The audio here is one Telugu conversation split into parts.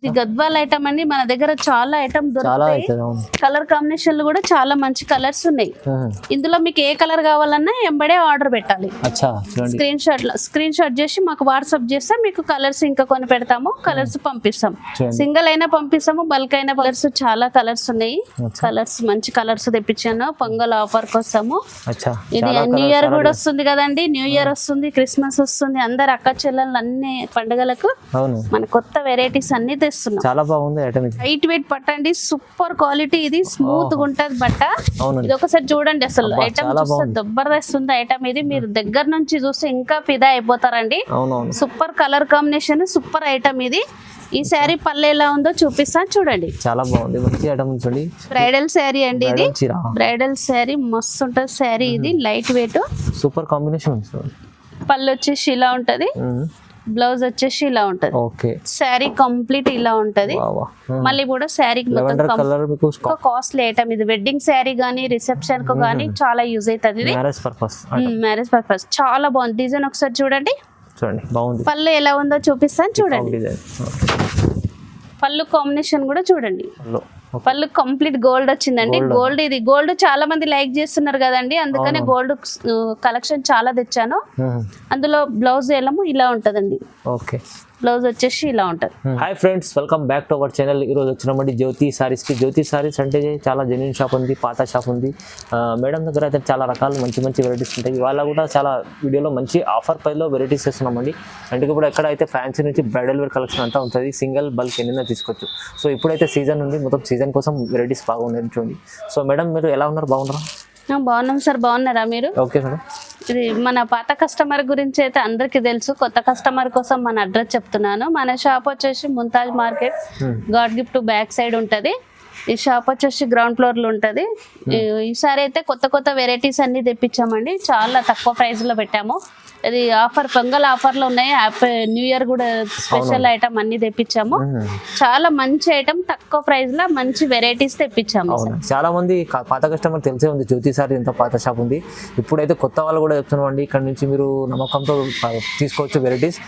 ఇది గద్వాల్ ఐటమ్ అండి, మన దగ్గర చాలా ఐటమ్ దొరుకుతాయి. కలర్ కాంబినేషన్లు కూడా చాలా మంచి కలర్స్ ఉన్నాయి. ఇందులో మీకు ఏ కలర్ కావాలన్నా ఎంబడే ఆర్డర్ పెట్టాలి. స్క్రీన్ షాట్ చేసి మాకు వాట్సాప్ చేస్తే మీకు కలర్స్ ఇంకా కొన్ని పెడతాము, కలర్స్ పంపిస్తాం. సింగిల్ అయినా పంపిస్తాము, బల్క్ అయినా కలర్స్ చాలా కలర్స్ ఉన్నాయి. కలర్స్ మంచి కలర్స్ తెప్పించాను పొంగల్ ఆఫర్ కోసము. ఇది న్యూ ఇయర్ కూడా వస్తుంది కదండి, న్యూ ఇయర్ వస్తుంది, క్రిస్మస్ వస్తుంది, అందరు అక్క చెల్లెళ్ళు అన్ని పండుగలకు మన కొత్త వెరైటీస్ అన్ని తెస్తున్నాం. చాలా బాగుంది ఐటమ్. లైట్ వెయిట్ పట్టండి, సూపర్ క్వాలిటీ, ఇది స్మూత్ గా ఉంటది బట్ట. ఇది ఒకసారి చూడండి, అసలు ఐటమ్ చూస్తే జబర్దస్త్ ఉంది ఐటమ్. ఇది మీరు దగ్గర నుంచి చూస్తే ఇంకా ఫిదా అయిపోతారండి. Super colour combination, super item ఇది. ఈ శారీ పళ్ళు ఎలా ఉందో చూపిస్తాను చూడండి. చాలా బాగుంది, మంచి ఐటమ్ చూడండి. బ్రైడల్ శారీ అండి ఇది, బ్రైడల్ శారీ మస్తు ఉంటది శారీ. ఇది లైట్ వెయిట్, సూపర్ కాంబినేషన్. పళ్ళు వచ్చేసి ఇలా ఉంటది, బ్లౌజ్ వచ్చేసి ఇలా ఉంటది. శారీ కంప్లీట్ ఇలా ఉంటది. మళ్ళీ కూడా శారీ కాస్ట్లీ ఐటమ్ ఇది. వెడ్డింగ్ శారీ గానీ రిసెప్షన్ కు గానీ చాలా యూజ్ అవుతుంది. ఇది మ్యారేజ్ పర్పస్ చాలా బాగుంది. డిజైన్ ఒకసారి చూడండి, బాగుంది. పళ్ళు ఎలా ఉందో చూపిస్తాను చూడండి. పళ్ళు కాంబినేషన్ కూడా చూడండి. పళ్ళు కంప్లీట్ గోల్డ్ వచ్చిందండి. గోల్డ్, ఇది గోల్డ్ చాలా మంది లైక్ చేస్తున్నారు కదండి, అందుకనే గోల్డ్ కలెక్షన్ చాలా తెచ్చాను. అందులో బ్లౌజ్ ఏమో ఇలా ఉంటదండి. బ్లౌజ్ వచ్చేసి ఇలా ఉంటుంది. Hi friends, welcome back to our channel. ఈరోజు వచ్చినామండి జ్యోతి సారీస్కి. జ్యోతి సారీస్ అంటే చాలా జెన్యున్ షాప్ ఉంది, పాత షాప్ ఉంది. మేడం దగ్గర అయితే చాలా రకాలు మంచి మంచి వెరైటీస్ ఉంటాయి. ఇవాళ కూడా చాలా వీడియోలో మంచి ఆఫర్ ప్రైస్లో వెరైటీస్ చేస్తున్నామండి. అంటే ఇప్పుడు ఎక్కడ అయితే ఫ్యాన్సీ నుంచి బ్రైడల్ వేర్ కలెక్షన్ అంతా ఉంటుంది. సింగిల్ బల్క్ ఎన్నైనా తీసుకోవచ్చు. సో ఇప్పుడైతే సీజన్ ఉంది, మొత్తం సీజన్ కోసం వెరైటీస్ బాగున్నాయి చూడండి. సో మేడం మీరు ఎలా ఉన్నారు, బాగున్నారా? బాగున్నాం సార్, బాగున్నారా మీరు? Okay madam. ఇది మన పాత కస్టమర్ గురించి అయితే అందరికి తెలుసు, కొత్త కస్టమర్ కోసం మన అడ్రస్ చెప్తున్నాను. మన షాప్ వచ్చేసి Mumtaz market, God gift back side ఉంటది. ఈ షాప్ వచ్చేసి గ్రౌండ్ ఫ్లోర్ లో ఉంటది. ఈసారి అయితే కొత్త కొత్త వెరైటీస్ అన్ని తెప్పించామండి, చాలా తక్కువ ప్రైస్ లో పెట్టాము. ఇది ఆఫర్, పొంగల్ ఆఫర్ లో ఉన్నాయి. న్యూ ఇయర్ కూడా స్పెషల్ ఐటమ్ అన్ని తెప్పించాము. చాలా మంచి ఐటమ్, తక్కువ ప్రైస్ లో మంచి వెరైటీస్ తెప్పించాము. చాలా మంది పాత కస్టమర్ తెలిసే ఉంది జ్యోతి సారీ ఎంత పాత షాప్ ఉంది. ఇప్పుడైతే కొత్త వాళ్ళు కూడా చెప్తున్నామండి, ఇక్కడ నుంచి మీరు నమ్మకంతో తీసుకోవచ్చు. వెరైటీస్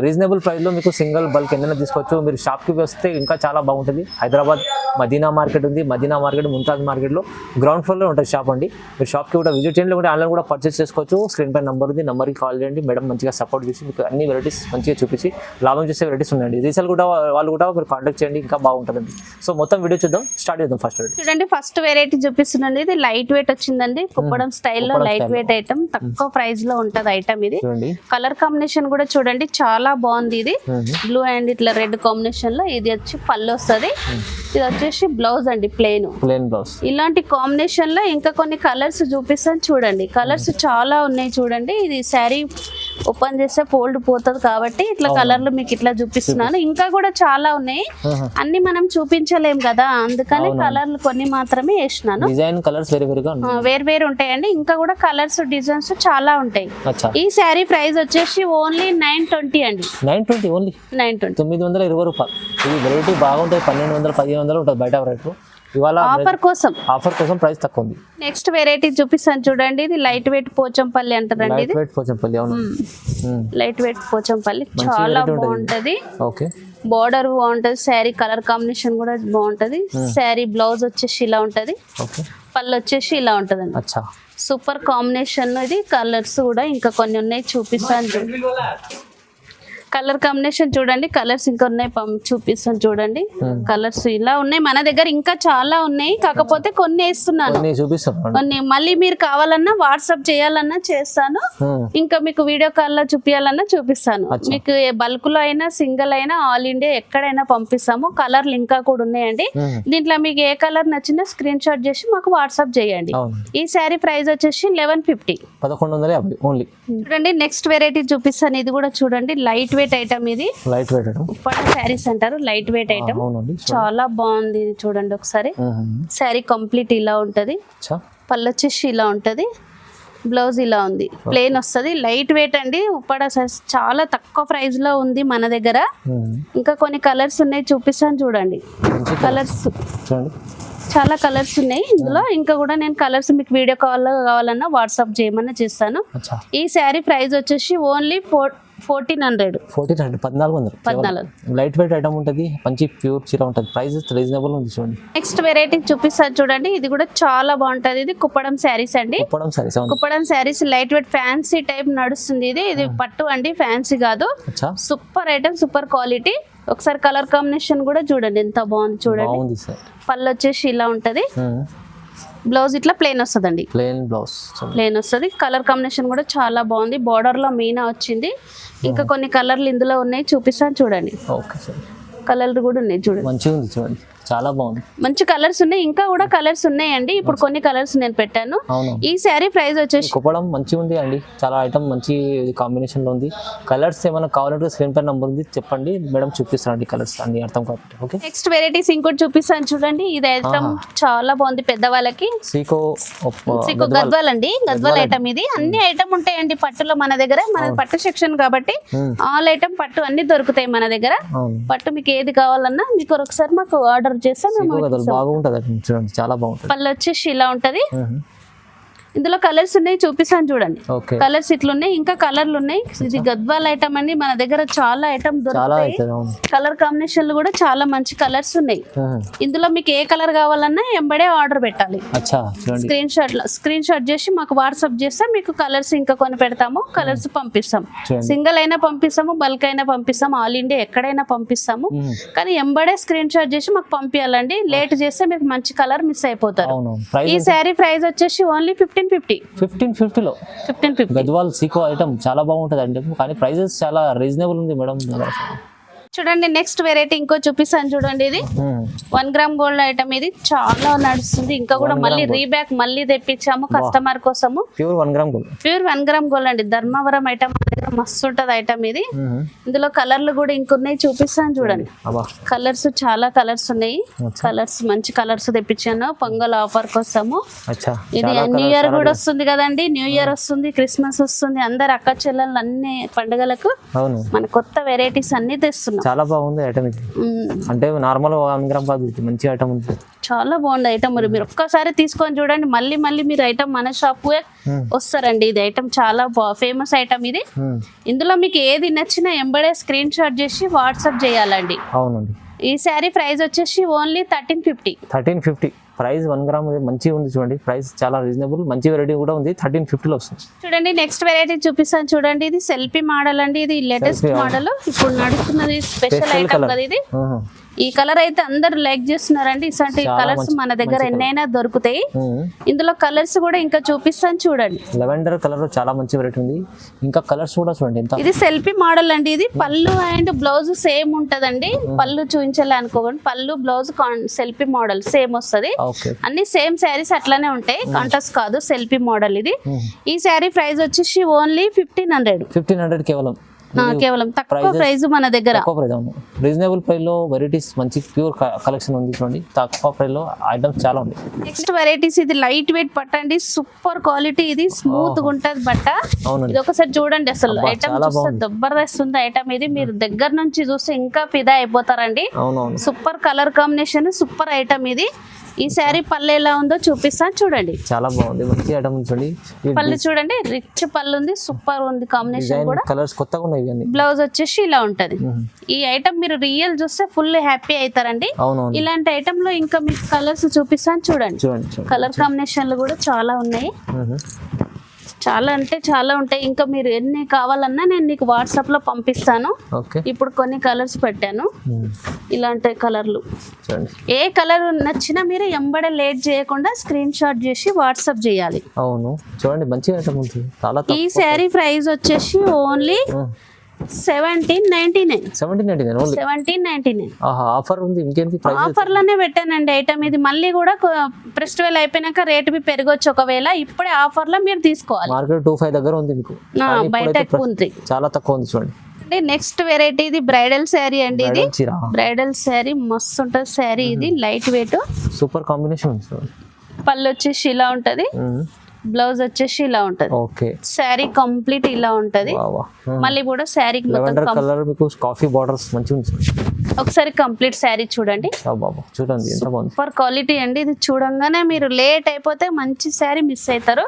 రీజనబుల్ ప్రైస్ లో మీకు సింగిల్ బల్క్ ఎన్నైనా తీసుకోవచ్చు. మీరు షాప్ కి వస్తే ఇంకా చాలా బాగుంటుంది. హైదరాబాద్ మదీనా మార్కెట్ ఉంది, మదీనా మార్కెట్ ముంతాజ్ మార్కెట్ లో గ్రౌండ్ ఫ్లోర్ లో ఉంటుంది షాప్ అండి. మీరు షాప్ కి కూడా విజిట్ చేయండి, కూడా ఆన్లైన్ కూడా పర్చేస్ చేసుకోవచ్చు. స్క్రీన్ పై నంబర్ ఉంది, నంబర్ కి కాల్ చేయండి. మేడం మంచిగా సపోర్ట్ చేసి మీకు అన్ని వెరైటీస్ మంచిగా చూపించి లాభం చేసే వెరైటీస్ ఉన్నాయండి. రీసేల్ కూడా వాళ్ళు కూడా మీరు కాంటాక్ట్ చేయండి, ఇంకా బాగుంటుందండి. సో మొత్తం వీడియో చూద్దాం, స్టార్ట్ చేద్దాం. ఫస్ట్ చూడండి, ఫస్ట్ వెరైటీ చూపిస్తుందండి. ఇది లైట్ వెయిట్ వచ్చిందండి, కుప్పడం స్టైల్లో లైట్ వెయిట్ ఐటమ్, తక్కువ ప్రైస్ లో ఉంటది ఐటమ్. ఇది కలర్ కాంబినేషన్ కూడా చూడండి, చాలా బాగుంది. ఇది బ్లూ అండ్ ఇట్లా రెడ్ కాంబినేషన్ లో. ఇది వచ్చి పళ్ళు వస్తుంది, ఇది వచ్చేసి బ్లౌజ్ అండి, ప్లెయిన్ బ్లౌజ్. ఇలాంటి కాంబినేషన్ లో ఇంకా కొన్ని కలర్స్ చూపిస్తాను చూడండి. కలర్స్ చాలా ఉన్నాయి చూడండి. ఇది శారీ ఓపెన్ చేస్తే ఫోల్డ్ పోతుంది కాబట్టి ఇట్లా కలర్లు మీకు ఇట్లా చూపిస్తున్నాను. ఇంకా కూడా చాలా ఉన్నాయి, అన్ని మనం చూపించలేం కదా, అందుకని కలర్లు కొన్ని మాత్రమే వేసినాను. వేరు వేరు ఉంటాయండి, ఇంకా కూడా కలర్స్ డిజైన్స్ చాలా ఉంటాయి. ఈ శారీ ప్రైస్ వచ్చేసి ఓన్లీ 920 అండి. 920 920 రూపాయలు. ఇది వెరైటీ బాగుంటాయి, 1200 1500 ఉంటుంది బయట రేటు. ఇవాళ ఆఫర్ కోసం ప్రైస్ తక్కువ ఉంది. నెక్స్ట్ వెరైటీ చూపిస్తాను చూడండి. ఇది లైట్ వెయిట్ పోచంపల్లి అంటారండి. ఇది లైట్ వెయిట్ పోచంపల్లి చాలా బాగుంటది. బోర్డర్ బాగుంటది, శారీ కలర్ కాంబినేషన్ కూడా బాగుంటది. శారీ బ్లౌజ్ వచ్చేసి ఇలా ఉంటది, పళ్ళు వచ్చేసి ఇలా ఉంటదండి. Super combination. ఇది కలర్స్ కూడా ఇంకా కొన్ని ఉన్నాయి, చూపిస్తాను. కలర్ కాంబినేషన్ చూడండి, కలర్స్ ఇంకా ఉన్నాయి, చూపిస్తాను చూడండి. కలర్స్ ఇలా ఉన్నాయి, మన దగ్గర ఇంకా చాలా ఉన్నాయి, కాకపోతే కొన్ని వేస్తున్నాను. కొన్ని మళ్ళీ మీరు కావాలన్నా వాట్సాప్ చేయాలన్నా చేస్తాను, ఇంకా మీకు వీడియో కాల్ లో చూపించాలన్నా చూపిస్తాను. మీకు బల్క్ లో అయినా సింగిల్ అయినా ఆల్ ఇండియా ఎక్కడైనా పంపిస్తాము. కలర్లు ఇంకా కూడా ఉన్నాయండి. దీంట్లో మీకు ఏ కలర్ నచ్చినా స్క్రీన్ షాట్ చేసి మాకు వాట్సాప్ చేయండి. ఈ శారీ ప్రైస్ వచ్చేసి 1150, 1150 ఓన్లీ. చూడండి నెక్స్ట్ వెరైటీ చూపిస్తాను. ఇది కూడా చూడండి, లైట్ వెయిట్ ఐటమ్. ఇది light weight item, Uppada saris అంటారు, లైట్ వెయిట్ ఐటమ్. చాలా బాగుంది, చూడండి ఒకసారి. శారీ కంప్లీట్ ఇలా ఉంటది, పళ్ళు వచ్చేసి ఇలా ఉంటది, బ్లౌజ్ ఇలా ఉంది, ప్లెయిన్ వస్తుంది. లైట్ వెయిట్ అండి, ఉప్పాడ చాలా తక్కువ ప్రైస్ లో ఉంది మన దగ్గర. ఇంకా కొన్ని కలర్స్ ఉన్నాయి, చూపిస్తాను చూడండి. కలర్స్ చాలా కలర్స్ ఉన్నాయి ఇందులో. ఇంకా కూడా నేను కలర్స్ మీకు వీడియో కాల్ కావాలన్నా వాట్సాప్ చేయమన్నా చేస్తాను. ఈ శారీ ప్రైస్ వచ్చేసి ఓన్లీ 1400. 1400 లైట్ వెయిట్ ఐటమ్ ఉంటుంది, మంచి ప్యూర్ చీర ఉంటుంది, ప్రైస్ రీజనబుల్ ఉంది చూడండి. నెక్స్ట్ వెరైటీ చూపిస్తాను చూడండి, ఇది కూడా చాలా బాగుంటది. ఇది కుప్పడం శారీస్ అండి. Kuppadam saris light weight fancy type నడుస్తుంది. ఇది పట్టు అండి, ఫ్యాన్సీ కాదు. Super item, super quality. ఒకసారి కలర్ కాంబినేషన్ కూడా చూడండి ఎంత బాగుంది చూడండి. పళ్ళు వచ్చేసి ఇలా ఉంటది, బ్లౌజ్ ఇట్లా ప్లెయిన్ వస్తుందండి, ప్లెయిన్ వస్తుంది. కలర్ కాంబినేషన్ కూడా చాలా బాగుంది. బార్డర్ లో మీనా వచ్చింది. ఇంకా కొన్ని కలర్లు ఇందులో ఉన్నాయి, చూపిస్తాను చూడండి. కలర్లు కూడా ఉన్నాయి చూడండి, మంచిగా ఉంది చూడండి, చాలా బాగుంది. మంచి కలర్స్ ఉన్నాయి, ఇంకా కూడా కలర్స్ ఉన్నాయండి. ఇప్పుడు కొన్ని కలర్స్ నేను పెట్టాను. ఈ శారీ ప్రైస్ వచ్చేసి కుప్పడం మంచిగా ఉంది అండి, చాలా ఐటమ్ మంచి కాంబినేషన్ లో ఉంది. కలర్స్ ఏమైనా కావాలంటే స్క్రీన్ పై నంబర్ ఉంది, చెప్పండి మేడం, చూపిస్తానండి కలర్స్ అన్ని అర్థం కాబట్టి. ఓకే, నెక్స్ట్ వెరైటీస్ ఇంకోటి చూపిస్తాను చూడండి. ఇది ఐటమ్ చాలా బాగుంది పెద్దవాళ్ళకి. సీకో గద్వాల్ అండి, గద్వాల్ ఐటమ్. ఇది అన్ని ఐటమ్ ఉంటాయండి పట్టులో మన దగ్గర. మన పట్టు సెక్షన్ కాబట్టి ఆల్ ఐటమ్ పట్టు అన్ని దొరుకుతాయి మన దగ్గర. పట్టు మీకు ఏది కావాలన్నా మీకు ఒకసారి మాకు ఆర్డర్ చేస్తే చాలా బాగుంటుంది. పళ్ళు వచ్చేసి ఇలా ఉంటది. ఇందులో కలర్స్ ఉన్నాయి, చూపిస్తాను చూడండి. కలర్స్ ఇట్లున్నాయి, ఇంకా కలర్లు ఉన్నాయి. ఇది గద్వాల్ ఐటమ్ అండి, మన దగ్గర చాలా ఐటమ్ దొరుకుతాయి. కలర్ కాంబినేషన్లు కూడా చాలా మంచి కలర్స్ ఉన్నాయి. ఇందులో మీకు ఏ కలర్ కావాలన్నా ఎంబడే ఆర్డర్ పెట్టాలి. స్క్రీన్ షాట్ చేసి మాకు వాట్సాప్ చేస్తే మీకు కలర్స్ ఇంకా కొన్ని పెడతాము, కలర్స్ పంపిస్తాం. సింగిల్ అయినా పంపిస్తాము, బల్క్ అయినా పంపిస్తాము, ఆల్ ఇండియా ఎక్కడైనా పంపిస్తాము. కానీ ఎంబడే స్క్రీన్ షాట్ చేసి మాకు పంపించాలండి. లేట్ చేస్తే మీకు మంచి కలర్ మిస్ అయిపోతారు. ఈ శారీ ప్రైస్ వచ్చేసి ఓన్లీ 1550 గద్వాల్ సీకో ఐటమ్ చాలా బాగుంటుంది అండి, కానీ ప్రైజెస్ చాలా రీజనబుల్ ఉంది మేడం. చూడండి నెక్స్ట్ వెరైటీ ఇంకో చూపిస్తాను చూడండి. ఇది 1 గ్రామ్ గోల్డ్ ఐటమ్. ఇది చాలా నడుస్తుంది, ఇంకా కూడా మళ్ళీ రీబ్యాక్ మళ్ళీ తెప్పించాము కస్టమర్ కోసము. ప్యూర్ 1 గ్రామ్ గోల్డ్ అండి, ధర్మవరం ఐటమ్. మస్తు ఉంటది ఐటమ్ ఇది. ఇందులో కలర్లు కూడా ఇంకొన్నాయి, చూపిస్తాను చూడండి. కలర్స్ చాలా కలర్స్ ఉన్నాయి, కలర్స్ మంచి కలర్స్ తెప్పించాను పొంగల్ ఆఫర్ కోసము. ఇది న్యూ ఇయర్ కూడా వస్తుంది కదండి, న్యూ ఇయర్ వస్తుంది, క్రిస్మస్ వస్తుంది, అందరు అక్క చెల్లెళ్ళు అన్ని పండుగలకు మన కొత్త వెరైటీస్ అన్ని తెస్తున్నాం. చాలా బాగుంది ఐటమ్ ఇది, అంటే నార్మల్ 1 గ్రామ్ కాదు, మంచి ఐటమ్ ఉంది, చాలా బాగుంది ఐటమ్. మీరు ఒక్కసారి తీసుకొని చూడండి, మళ్ళీ మళ్ళీ మీరు ఐటమ్ మన షాప్ వస్తారండి. ఇది ఐటమ్ చాలా ఫేమస్ ఐటమ్ ఇది. ఇందులో మీకు ఏది నచ్చినా ఎంబడే స్క్రీన్ షాట్ చేసి వాట్సాప్ చేయాలండి. అవునండి. ఈ శారీ ప్రైస్ వచ్చేసి ఓన్లీ 1350. ప్రైస్ 1 గ్రామ్ మంచిగా ఉంది చూడండి, ప్రైస్ చాలా రీజనబుల్, మంచి వెరైటీ కూడా ఉంది. 1350 వస్తుంది. చూడండి నెక్స్ట్ వెరైటీ చూపిస్తాను చూడండి. ఇది సెల్ఫీ మోడల్ అండి, ఇది లేటెస్ట్ మోడల్, ఇప్పుడు నడుస్తున్నది స్పెషల్ ఐటమ్ కదా ఇది. ఈ కలర్ అయితే అందరు లైక్ చేస్తున్నారండి. ఇలాంటి కలర్స్ మన దగ్గర ఎన్నైనా దొరుకుతాయి. ఇందులో కలర్స్ కూడా ఇంకా చూపిస్తాను చూడండి. లెవెండర్ కలర్ చాలా మంచి వెరైటీ ఉంది, ఇంకా కలర్స్ కూడా చూడండి. ఇది సెల్ఫీ మోడల్ అండి. ఇది పళ్ళు అండ్ బ్లౌజ్ సేమ్ ఉంటదండి. పళ్ళు చూపించాలి అనుకోకండి, పళ్ళు బ్లౌజ్ సెల్ఫీ మోడల్ సేమ్ వస్తుంది. అన్ని సేమ్ శారీస్ అట్లానే ఉంటాయి, కాంట్రాస్ట్ కాదు, సెల్ఫీ మోడల్ ఇది. ఈ శారీ ప్రైస్ వచ్చేసి ఓన్లీ 1500 కేవలం. తక్కువ ప్రైస్ మన దగ్గర, రీజనబుల్ ప్రైస్ లో వెరైటీస్ మంచి ప్యూర్ కలెక్షన్ ఉంది చూడండి. తక్కువ ప్రైస్ లో ఐటమ్స్ చాలా ఉంది. నెక్స్ట్ వెరైటీస్ ఇది లైట్ వెయిట్ పట్ట అండి, సూపర్ క్వాలిటీ. ఇది స్మూత్ గా ఉంటది బట్ట. ఇది ఒకసారి చూడండి, అసలు ఐటమ్ చూస్తే జబర్దస్త్ ఉంది ఐటమ్ ఇది. మీరు దగ్గర నుంచి చూస్తే ఇంకా ఫిదా అయిపోతారండి. Super colour combination, super item ఇది. ఈ శారీ పళ్ళు ఎలా ఉందో చూపిస్తాను చూడండి. చాలా బాగుంది, మంచి ఐటమ్ చూడండి. పళ్ళు చూడండి, రిచ్ పళ్ళు ఉంది, సూపర్ ఉంది కాంబినేషన్ కూడా. కలర్స్ కొత్తగా ఉన్నాయి. బ్లౌజ్ వచ్చేసి ఇలా ఉంటది. ఈ ఐటమ్ మీరు రియల్ చూస్తే ఫుల్ హ్యాపీ అవుతారండి. ఇలాంటి ఐటమ్ లో ఇంకా మీకు కలర్స్ చూపిస్తాను చూడండి. కలర్ కాంబినేషన్లు కూడా చాలా ఉన్నాయి, చాలా అంటే చాలా ఉంటాయి. ఇంకా మీరు ఎన్ని కావాలన్నా నేను నీకు వాట్సాప్ లో పంపిస్తాను. ఇప్పుడు కొన్ని కలర్స్ పెట్టాను, ఇలాంటి కలర్లు. ఏ కలర్ నచ్చినా మీరు ఎంబడే లేట్ చేయకుండా స్క్రీన్ షాట్ చేసి వాట్సాప్ చేయాలి. అవును చూడండి, మంచి ఐటమ్ ఉంది. ఈ శారీ ప్రైస్ వచ్చేసి ఓన్లీ 1799. ఆఫర్ ఉంది, ఇంకేంటి? ఆఫర్ లోనే పెట్టానండి ఐటమ్ ఇది. మళ్ళీ కూడా ఫెస్టివల్ అయిపోయినాక రేట్ పెరగొచ్చు ఒకవేళ. ఇప్పుడే ఆఫర్ లో మీరు తీసుకోవాలి. మార్కెట్ 25 దగ్గర ఉంది మీకు, బయట ఎక్కువ ఉంది, చాలా తక్కువ ఉంది చూడండి. నెక్స్ట్ వెరైటీ ఇది బ్రైడల్ శారీ అండి. ఇది బ్రైడల్ శారీ మస్తు ఉంటది శారీ. ఇది లైట్ వెయిట్, సూపర్ కాంబినేషన్. పళ్ళు వచ్చేసి ఇలా ఉంటది, బ్లౌజ్ వచ్చేసి ఇలా ఉంటది. శారీ కంప్లీట్ ఇలా ఉంటది. మళ్ళీ కూడా శారీ కాఫీ బార్డర్స్ మంచిగా ఉంది. ఒకసారి కంప్లీట్ శారీ చూడండి, చూడండి సూపర్ క్వాలిటీ అండి. ఇది చూడంగానే మీరు లేట్ అయిపోతే మంచి శారీ మిస్ అవుతారు.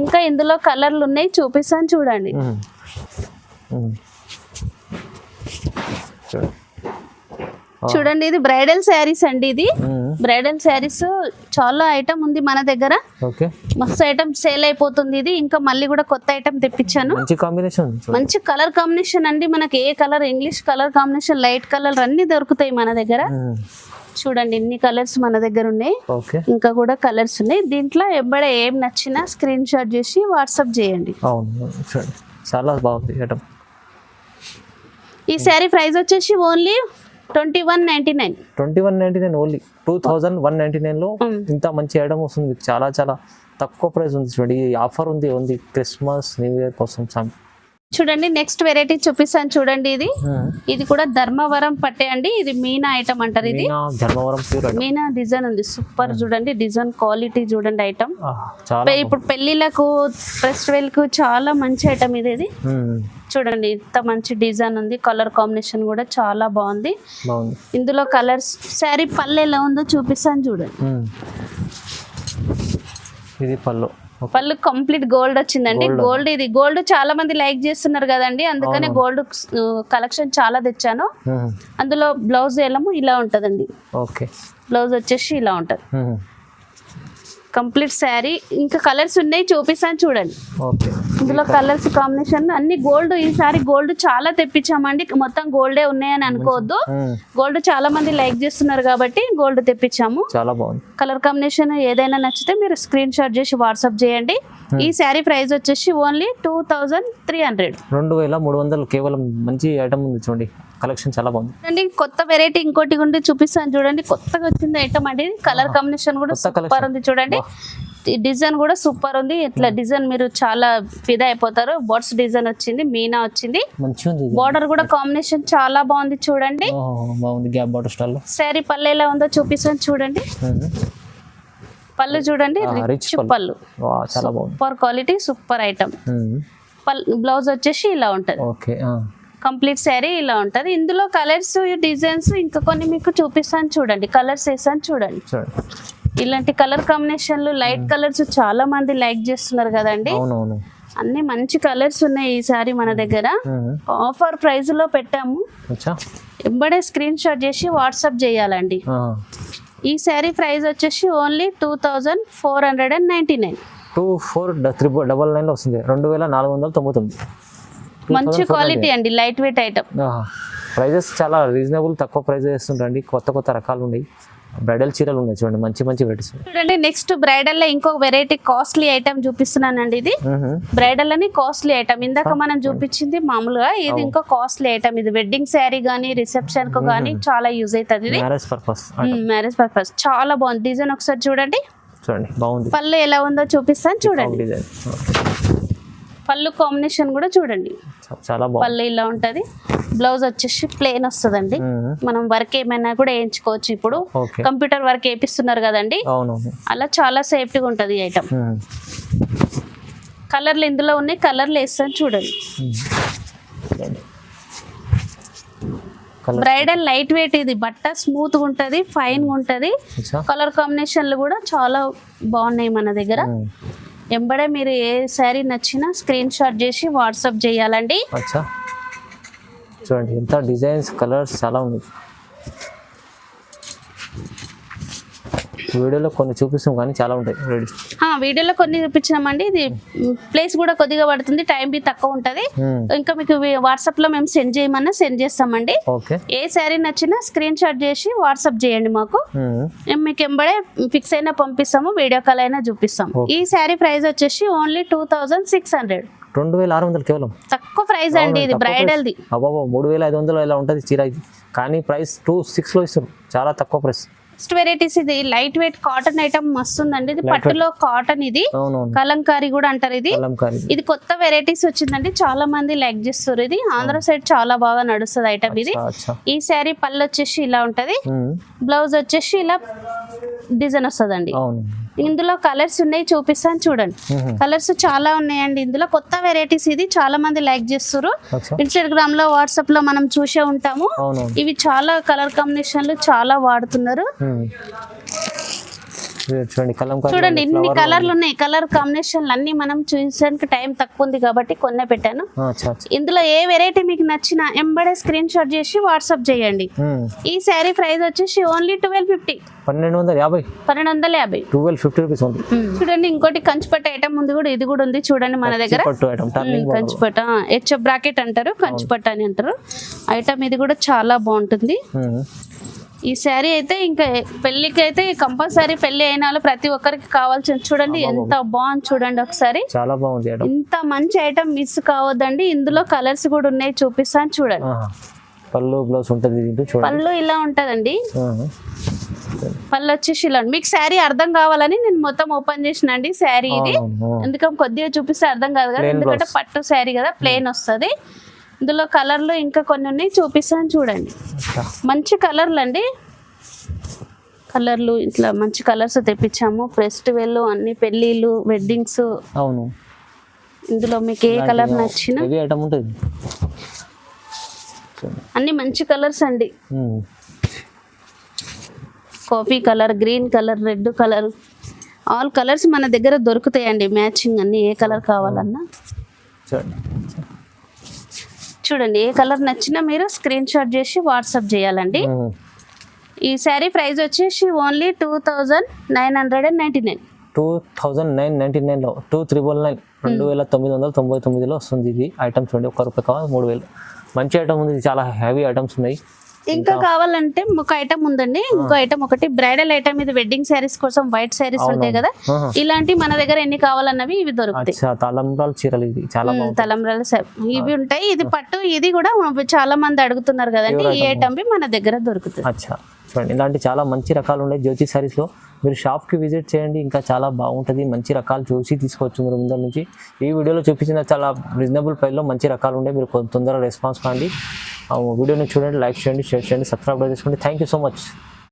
ఇంకా ఇందులో కలర్లు ఉన్నాయి, చూపిస్తాను చూడండి. చూడండి. చూడండి ఇది బ్రైడల్ శారీస్ అండి. ఇది బ్రైడల్ శారీస్ చాలా ఐటమ్ ఉంది మన దగ్గర. ఓకే, మస్తు ఐటమ్ సేల్ అయిపోతుంది. ఇది ఇంకా మళ్ళీ కూడా కొత్త ఐటమ్ తెప్పించాను. మంచి కాంబినేషన్, మంచి కలర్ కాంబినేషన్ అండి. మనకి ఏ కలర్, English colour combination, light colour అన్ని దొరుకుతాయి మన దగ్గర. చూడండి ఇన్ని కలర్స్ మన దగ్గర ఉన్నాయి. ఓకే, ఇంకా కూడా కలర్స్ ఉన్నాయి. దీంట్లో ఎప్పుడే ఏం నచ్చినా స్క్రీన్ షాట్ చేసి వాట్సాప్ చేయండి. అవును, చూడండి చాలా బాగుంది ఐటమ్. ఈ శారీ ప్రైస్ వచ్చేసి ఓన్లీ 2199. 2199 ఓన్లీ. 2199 లో ఇంత మంచి ఐటమ్ వస్తుంది మీకు. చాలా చాలా తక్కువ ప్రైస్ ఉంది. చూడండి ఈ ఆఫర్ ఉంది క్రిస్మస్ న్యూ ఇయర్ కోసం. చూడండి నెక్స్ట్ వెరైటీ చూపిస్తాను. చూడండి ఇది కూడా ధర్మవరం పట్టే అండి. ఇది మీనా ఐటమ్ అంటారు. ఇది ధర్మవరం ప్యూర్ మీనా డిజైన్ ఉంది. సూపర్ చూడండి డిజైన్ క్వాలిటీ చూడండి ఐటమ్. ఇప్పుడు పెళ్లిలకు ఫెస్టివల్ కు చాలా మంచి ఐటమ్ ఇది. చూడండి ఇంత మంచి డిజైన్ ఉంది. కలర్ కాంబినేషన్ కూడా చాలా బాగుంది. ఇందులో కలర్స్ శారీ పళ్ళు ఎలా ఉందో చూపిస్తాను చూడండి. ఇది పళ్ళు కంప్లీట్ గోల్డ్ వచ్చిందండి. గోల్డ్ ఇది గోల్డ్ చాలా మంది లైక్ చేస్తున్నారు కదండి, అందుకనే గోల్డ్ కలెక్షన్ చాలా తెచ్చాను. అందులో బ్లౌజ్ ఏమో ఇలా ఉంటదండి. ఓకే, బ్లౌజ్ వచ్చేసి ఇలా ఉంటది కంప్లీట్ శారీ. ఇంకా కలర్స్ ఉన్నాయి చూపిస్తాను చూడండి. ఇందులో కలర్స్ కాంబినేషన్ అన్ని గోల్డ్. ఈసారి గోల్డ్ చాలా తెప్పించామండి. మొత్తం గోల్డే ఉన్నాయని అనుకోవద్దు. గోల్డ్ చాలా మంది లైక్ చేస్తున్నారు కాబట్టి గోల్డ్ తెప్పించాము. చాలా బాగుంది. కలర్ కాంబినేషన్ ఏదైనా నచ్చితే మీరు స్క్రీన్ షాట్ చేసి వాట్సాప్ చేయండి. ఈ శారీ ప్రైస్ వచ్చేసి ఓన్లీ 2300. 2300 కేవలం. మంచి ఐటమ్ ఉంది చూడండి. కలెక్షన్ చాలా బాగుంది అండి. కొత్త వెరైటీ ఇంకోటి ఉండి చూపిస్తాను చూడండి. కొత్తగా వచ్చింది ఐటమ్ అండి. కలర్ కాంబినేషన్ కూడా సూపర్ ఉంది చూడండి. డిజైన్ కూడా సూపర్ ఉంది. ఇట్లా డిజైన్ మీరు చాలా ఫిదా అయిపోతారు. బర్డ్స్ డిజైన్ వచ్చింది, మీనా వచ్చింది. బార్డర్ కూడా కాంబినేషన్ చాలా బాగుంది చూడండి. శారీ పళ్ళు ఎలా ఉందో చూపిస్తాను చూడండి. పళ్ళు చూడండి రిచ్ పళ్ళు, super quality, super item. Blouse వచ్చేసి ఇలా ఉంటది. కంప్లీట్ శారీ ఇలా ఉంటది. ఇందులో కలర్స్, డిజైన్స్ ఇంకా కొన్ని మీకు చూపిస్తాను చూడండి. కలర్స్ వేసాను చూడండి. ఇలాంటి కలర్ కాంబినేషన్లు లైట్ కలర్స్ చాలా మంది లైక్ చేస్తున్నారు కదండి. అన్ని మంచి కలర్స్ ఉన్నాయి ఈసారి మన దగ్గర. ఆఫర్ ప్రైస్ లో పెట్టాము. ఎంబడే స్క్రీన్ షాట్ చేసి వాట్సాప్ చేయాలండి. ఈ శారీ ప్రైస్ వచ్చేసి ఓన్లీ 2499. 2499 వస్తుంది. 2499. మంచి క్వాలిటీ అండి, లైట్ వెయిట్ ఐటమ్. ప్రైజెస్ చాలా రీజనబుల్, తక్కువ ప్రైస్ చేస్తుంటండి. కొత్త రకాలు ఉన్నాయి. బ్రైడల్ చీరలు ఉన్నాయి చూడండి, మంచి వెరైటీస్. చూడండి నెక్స్ట్ బ్రైడల్ లో ఇంకొక వెరైటీ కాస్ట్లీ ఐటమ్ చూపిస్తున్నానండి. ఇది బ్రైడల్ అని కాస్ట్లీ ఐటమ్. ఇందాక మనం చూపించింది మామూలుగా, ఇది ఇంకా కాస్ట్లీ ఐటమ్. ఇది వెడ్డింగ్ శారీ గానీ రిసెప్షన్ కు గానీ చాలా యూజ్ అవుతుంది. ఇది మ్యారేజ్ పర్పస్ చాలా బాగుంది. డిజైన్ ఒకసారి చూడండి. బాగుంది. పళ్ళు ఎలా ఉందో చూపిస్తాను చూడండి. పళ్ళు కాంబినేషన్ కూడా చూడండి. చాలా బాగుంది. పళ్ళు ఇలా ఉంటది. బ్లౌజ్ వచ్చేసి ప్లెయిన్ వస్తుందండి. మనం వర్క్ ఏమైనా కూడా వేయించుకోవచ్చు. ఇప్పుడు కంప్యూటర్ వర్క్ వేపిస్తున్నారు కదండి, అలా చాలా సేఫ్టీగా ఉంటది ఈ ఐటమ్. కలర్లు ఇందులో ఉన్నాయి. కలర్లు వేస్తాను చూడండి. Bridal light weight. ఇది బట్ట స్మూత్ గా ఉంటది, ఫైన్ గా ఉంటది. కలర్ కాంబినేషన్లు కూడా చాలా బాగున్నాయి మన దగ్గర. ఎంబడే మీరు ఏ శారీ నచ్చినా స్క్రీన్ షాట్ చేసి వాట్సాప్ చేయాలండి. చూడండి ఎంత డిజైన్స్, కలర్స్ చాలా ఉన్నాయి. వీడియోలో కొన్ని చూపిస్తాం కానీ చాలా ఉంటాయి. వీడియోలో కొన్ని చూపించినామండి. ఇది ప్లేస్ కూడా కొద్దిగా పడుతుంది, టైం బి తక్కువ ఉంటది. ఇంకా మీకు వాట్సాప్ లో మేము సెండ్ చేయమన్నా సెండ్ చేస్తామండి. ఏ శారీ నచ్చినా స్క్రీన్ షాట్ చేసి వాట్సాప్ చేయండి మాకు. మీకు ఎంబడే ఫిక్స్ అయినా పంపిస్తాము, వీడియో కాల్ అయినా చూపిస్తాము. ఈ శారీ ప్రైస్ వచ్చేసి ఓన్లీ 2600. 2600 కేవలం. తక్కువ ప్రైస్ అండి. ఇది బ్రైడల్ ది. 3500 ఇలా ఉంటుంది చీర ఇది, కానీ ప్రైస్ 2600 లో ఇస్తారు. చాలా తక్కువ ప్రైస్. నెక్స్ట్ వెరైటీస్ ఇది లైట్ వెయిట్ కాటన్ ఐటమ్ మస్తు ఉందండి. ఇది పట్టులో కాటన్. ఇది కలంకారీ కూడా అంటారు. ఇది కొత్త వెరైటీస్ వచ్చిందండి, చాలా మంది లైక్ చేస్తారు. ఇది ఆంధ్ర సైడ్ చాలా బాగా నడుస్తుంది ఐటమ్ ఇది. ఈ శారీ పళ్ళు వచ్చేసి ఇలా ఉంటది. బ్లౌజ్ వచ్చేసి ఇలా డిజైన్ వస్తుందండి. ఇందులో కలర్స్ ఉన్నాయి, చూపిస్తాను చూడండి. కలర్స్ చాలా ఉన్నాయండి ఇందులో. కొత్త వెరైటీస్ ఇది, చాలా మంది లైక్ చేస్తారు. ఇన్స్టాగ్రామ్ లో, వాట్సాప్ లో మనం చూసే ఉంటాము. ఇవి చాలా కలర్ కాంబినేషన్లు చాలా వాడుతున్నారు. చూడండి కలంకారీ చూడండి ఇన్ని కలర్లు ఉన్నాయి. కలర్ కాంబినేషన్లు అన్ని మనం చూసడానికి టైం తక్కువ ఉంది కాబట్టి కొన్నే పెట్టాను. ఇందులో ఏ వెరైటీ మీకు నచ్చిన ఎంబడే స్క్రీన్ షాట్ చేసి వాట్సాప్ చేయండి. ఈ శారీ ప్రైస్ వచ్చేసి ఓన్లీ 1250. 1250. 1250 రూపీస్ ఉంది. చూడండి ఇంకోటి కంచిపట్టు ఐటమ్ ఉంది కూడా, ఇది కూడా ఉంది చూడండి మన దగ్గర. కంచిపట్టు హెచ్ఎఫ్ బ్రాకెట్ అంటారు, కంచిపట్టు అని అంటారు ఐటమ్. ఇది కూడా చాలా బాగుంటుంది. ఈ శారీ అయితే ఇంకా పెళ్లికి అయితే కంపల్సరీ, పెళ్లి అయిన వాళ్ళు ప్రతి ఒక్కరికి కావాల్సింది. చూడండి ఎంత బాగుంది చూడండి ఒకసారి, చాలా బాగుంది. ఇంత మంచి ఐటమ్ మిస్ కావద్దండి. ఇందులో కలర్స్ కూడా ఉన్నాయి, చూపిస్తాను చూడండి. పళ్ళు బ్లౌజ్ ఉంటుంది, పళ్ళు ఇలా ఉంటదండి. పళ్ళు వచ్చేసి ఇలా మీకు శారీ అర్థం కావాలని నేను మొత్తం ఓపెన్ చేసినండి శారీ ఇది. ఎందుకంటే కొద్దిగా చూపిస్తే అర్థం కాదు కదా, ఎందుకంటే పట్టు శారీ కదా, ప్లెయిన్ వస్తుంది. ఇందులో కలర్లు ఇంకా కొన్ని ఉన్నాయి, చూపిస్తాను చూడండి. మంచి కలర్లు అండి, కలర్లు ఇట్లా మంచి కలర్స్ తెప్పించాము. ఫెస్టివల్ అన్ని పెళ్ళిళ్ళు, వెడ్డింగ్స్. అవును, ఇందులో మీకు ఏ కలర్ నచ్చినా అన్ని మంచి కలర్స్ అండి. Coffee colour, green colour, red colour, all colours మన దగ్గర దొరుకుతాయండి. మ్యాచింగ్ అన్ని ఏ కలర్ కావాలన్నా చూడండి. ఏ కలర్ నచ్చినా మీరు స్క్రీన్ షాట్ చేసి వాట్సాప్ చేయాలండి. ఈ శారీ ప్రైస్ వచ్చేసి ఓన్లీ 2999. 2999లో 2999 2999లో వస్తుంది. ఇది ఐటమ్ చూడండి, ₹1 కావాలి 3000. మంచి ఐటమ్ ఉంది, చాలా హెవీ ఐటమ్స్ ఉన్నాయి. ఇంకా కావాలంటే ఒక ఐటమ్ ఉందండి, ఇంకో ఐటమ్ ఒకటి బ్రైడల్ ఐటమ్. ఇది వెడ్డింగ్ శారీస్ కోసం వైట్ శారీస్ ఉంటాయి కదా, ఇలాంటి మన దగ్గర ఎన్ని కావాలన్నవి ఇవి దొరుకుతాయి. తలంబ్రాల చీరలు, ఇది చాలా తలంబ్రాల ఇవి ఉంటాయి. ఇది పట్టు, ఇది కూడా చాలా మంది అడుగుతున్నారు కదండి, ఈ ఐటమ్ మన దగ్గర దొరుకుతుంది. చూడండి ఇలాంటి చాలా మంచి రకాలు ఉన్నాయి జ్యోతి సారీస్లో. మీరు షాప్కి విజిట్ చేయండి, ఇంకా చాలా బాగుంటుంది. మంచి రకాలు చూసి తీసుకోవచ్చు మీరు ముందర నుంచి. ఈ వీడియోలో చూపించిన చాలా రీజనబుల్ ప్రైస్లో మంచి రకాలు ఉన్నాయి. మీరు తొందరగా రెస్పాన్స్ కాండి. వీడియోని చూడండి, లైక్ చేయండి, షేర్ చేయండి, సబ్స్క్రైబ్ చేసుకోండి. Thank you so much.